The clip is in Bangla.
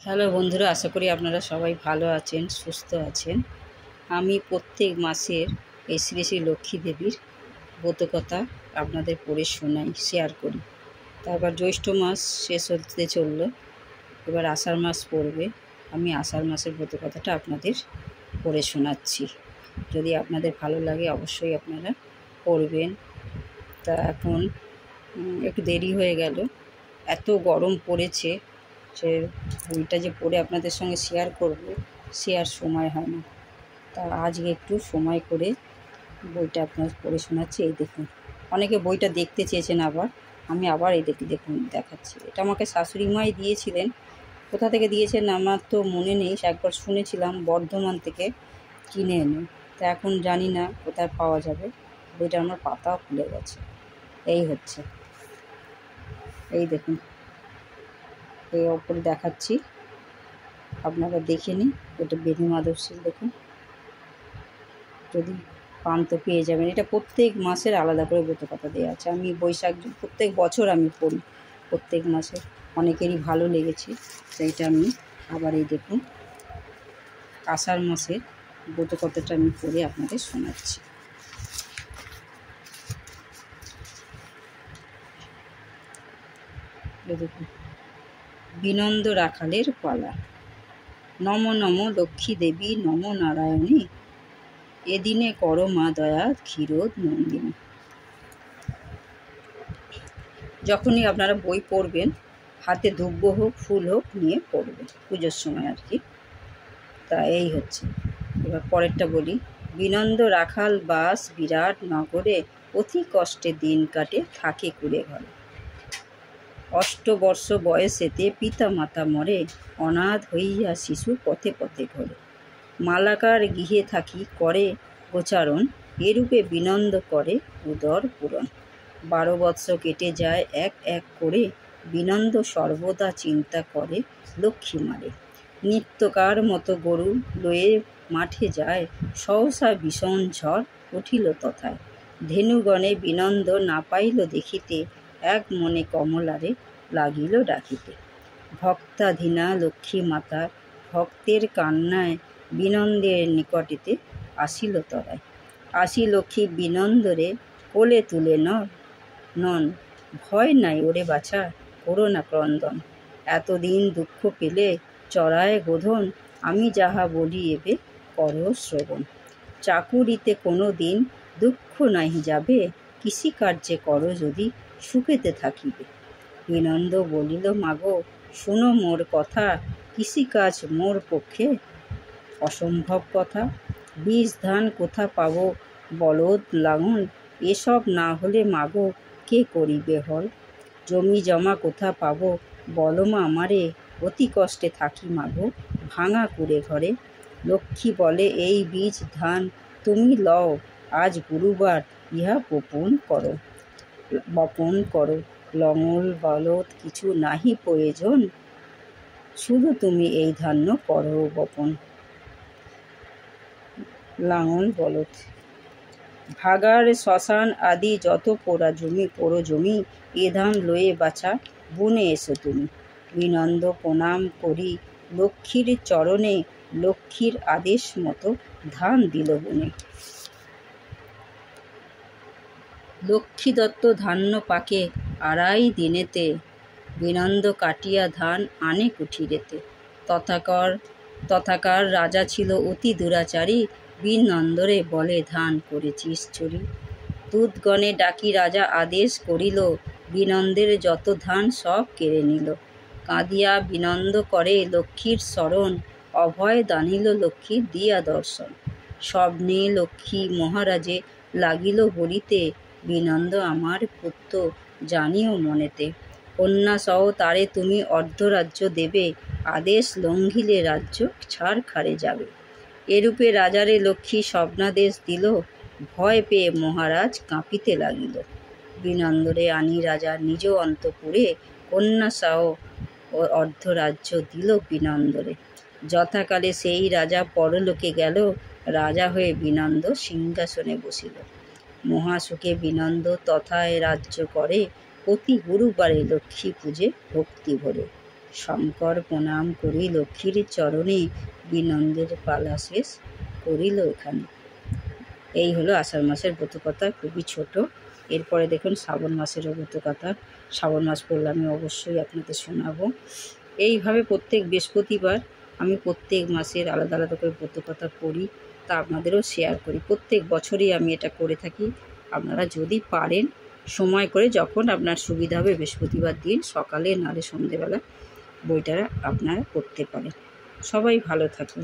হ্যালো বন্ধুরা, আশা করি আপনারা সবাই ভালো আছেন, সুস্থ আছেন। আমি প্রত্যেক মাসের এই শ্রী শ্রী লক্ষ্মী দেবীর ব্রতকথা আপনাদের পড়ে শোনাই, শেয়ার করি। তারপর জ্যৈষ্ঠ মাস শেষ হতে চললো, এবার আষাঢ় মাস পড়বে। আমি আষাঢ় মাসের ব্রতকথাটা আপনাদের পড়ে শোনাচ্ছি। যদি আপনাদের ভালো লাগে অবশ্যই আপনারা পড়বেন। তা এখন একটু দেরি হয়ে গেল, এত গরম পড়েছে সে বইটা যে পড়ে আপনাদের সঙ্গে শেয়ার করব সে আর সময় হয় না। তা আজকে একটু সময় করে বইটা আপনাদের পড়ে শোনাচ্ছি। এই দেখুন, অনেকে বইটা দেখতে চেয়েছেন, আমি আবার এই দেখুন দেখাচ্ছি। এটা আমাকে শাশুড়ি মাই দিয়েছিলেন, কোথা থেকে দিয়েছেন আমার তো মনে নেই, একবার শুনেছিলাম বর্ধমান থেকে কিনে এনে। তা এখন জানি না কোথায় পাওয়া যাবে। বইটা আমার পাতাও খুলে গেছে। এই হচ্ছে, এই দেখুন, এই ওপরে দেখাচ্ছি, আপনারা দেখে নিন। এটা বেণী মাধবশীল, দেখুন, যদি পান তো পেয়ে যাবেন। এটা প্রত্যেক মাসের আলাদা করে ব্রতকথা দেওয়া আছে। আমি বৈশাখ প্রত্যেক বছর আমি পড়ি, প্রত্যেক মাসে অনেকেরই ভালো লেগেছে, সেইটা আমি আবার এই দেখুন আষাঢ় মাসের ব্রতকথাটা আমি পড়ে আপনাদের শোনাচ্ছি। দেখুন, বিনন্দ রাখালের পালা। নম নম লক্ষ্মী দেবী নম নারায়ণী, এদিনে কর মা দয়া ক্ষীরোদ নন্দিনী। যখনই আপনারা বই পড়বেন হাতে ধূপ হোক ফুল হোক নিয়ে পড়বেন, পুজোর সময় আর কি। তা এই হচ্ছে, এবার পরেরটা বলি। বিনন্দ রাখাল বাস বিরাট নগরে, অতি কষ্টে দিন কাটে থাকে কুড়ে ঘরে। 8 বর্ষ বয়সেতে পিতা মাতা মরে, অনাথ হইয়া শিশু পথে পথে ঘরে। মালাকার গৃহে থাকি করে গোচারণ, এরূপে বিনন্দ করে উদর পূরণ। 12 বৎস কেটে যায় এক এক করে, বিনন্দ সর্বদা চিন্তা করে লক্ষ্মী মারে। নিত্যকার মতো গরু লয়ে মাঠে যায়, সহসা ভীষণ ঝড় উঠিল তথায়। ধেনুগণে বিনন্দ না পাইল দেখিতে, এক মনে কমলারে লাগিল ডাকিতে। ভক্তাধীনা লক্ষ্মী মাতা ভক্তের কান্নায়, বিনন্দের নিকটেতে আসিল তরায়। আসি লক্ষ্মী বিনন্দরে কোলে তুলে নন, ভয় নাই ওরে বাছা করো না ক্রন্দন। এতদিন দুঃখ পেলে চড়ায় গোধন, আমি যাহা বলি এবে করো শ্রবণ। চাকুরিতে কোনো দিন দুঃখ নাহি যাবে, কৃষিকার্যে করো যদি সুখেতে থাকিবে। বিনন্দ বলিল মাগো শোনো মোর কথা, কৃষিকাজ মোর পক্ষে অসম্ভব কথা। বীজ ধান কোথা পাবো বলদ লাঙল, এসব না হলে মাগো কে করিবে হল। জমি জমা কোথা পাবো বলো মা আমারে, অতি কষ্টে থাকি মাগো ভাঙা কুড়ে ঘরে। লক্ষ্মী বলে এই বীজ ধান তুমি লও, আজ গুরুবার ইহা বপন করো। লঙল বলদ কিছু নাহি প্রয়োজন, শুধু তুমি এই ধান্য করো বপন। লাঙল বলদ ভাগার শ্মশান আদি যত পোড়ো জমি, এ ধান লয়ে বাছা বুনে এসো তুমি। বিনন্দ প্রণাম করি লক্ষ্মীর চরণে, লক্ষ্মীর আদেশ মতো ধান দিল বুনে। লক্ষ্মী দত্ত ধান্য পাকে 2.5 দিনেতে, বিনন্দ কাটিয়া ধান আনে কুঠিরেতে। তথাকার রাজা ছিল অতি দুরাচারী, বিনন্দরে বলে ধান করেছিস চুরি। দূতগণে ডাকি রাজা আদেশ করিল, বিনন্দের যত ধান সব কেড়ে নিল। কাঁদিয়া বিনন্দ করে লক্ষ্মীর শরণ, অভয় দানিল লক্ষ্মী দিয়া দর্শন। স্বপ্নে লক্ষ্মী মহারাজে লাগিল বলিতে, বিনন্দ আমার পুত্র জানিও মনেতে। কন্যা সহ তারে তুমি অর্ধরাজ্য দেবে, আদেশ লঙ্ঘিলে রাজ্য ছাড়খারে যাবে। এরূপে রাজারে লক্ষ্মী স্বপ্নাদেশ দিল, ভয় পেয়ে মহারাজ কাঁপিতে লাগিল। বিনন্দরে আনি রাজা নিজ অন্তঃপুরে, কন্যা সহ অর্ধরাজ্য দিল বিনন্দরে। যথাকালে সেই রাজা পরলোকে গেল, রাজা হয়ে বিনন্দ সিংহাসনে বসিল। মহাসুখে বিনন্দ তথায় রাজ্য করে, প্রতি গুরুবারে লক্ষ্মী পূজে ভক্তি ভরে। শঙ্কর প্রণাম করি লক্ষ্মীর চরণে, বিনন্দের পালা শেষ করিল এখানে। এই হলো আষাঢ় মাসের ব্রতকথা, খুবই ছোট। এরপরে দেখুন শ্রাবণ মাসেরও ব্রতকথা। শ্রাবণ মাস পড়লে আমি অবশ্যই আপনাদের শোনাবো। এইভাবে প্রত্যেক বৃহস্পতিবার আমি প্রত্যেক মাসের আলাদা আলাদা করে ব্রতকথা পড়ি, তা আপনাদেরও শেয়ার করি। প্রত্যেক বছরই আমি এটা করে থাকি। আপনারা যদি পারেন সময় করে, যখন আপনার সুবিধা হবে, বৃহস্পতিবার দিন সকালে নাহলে সন্ধেবেলা বইটা আপনারা পড়তে পারেন। সবাই ভালো থাকুন।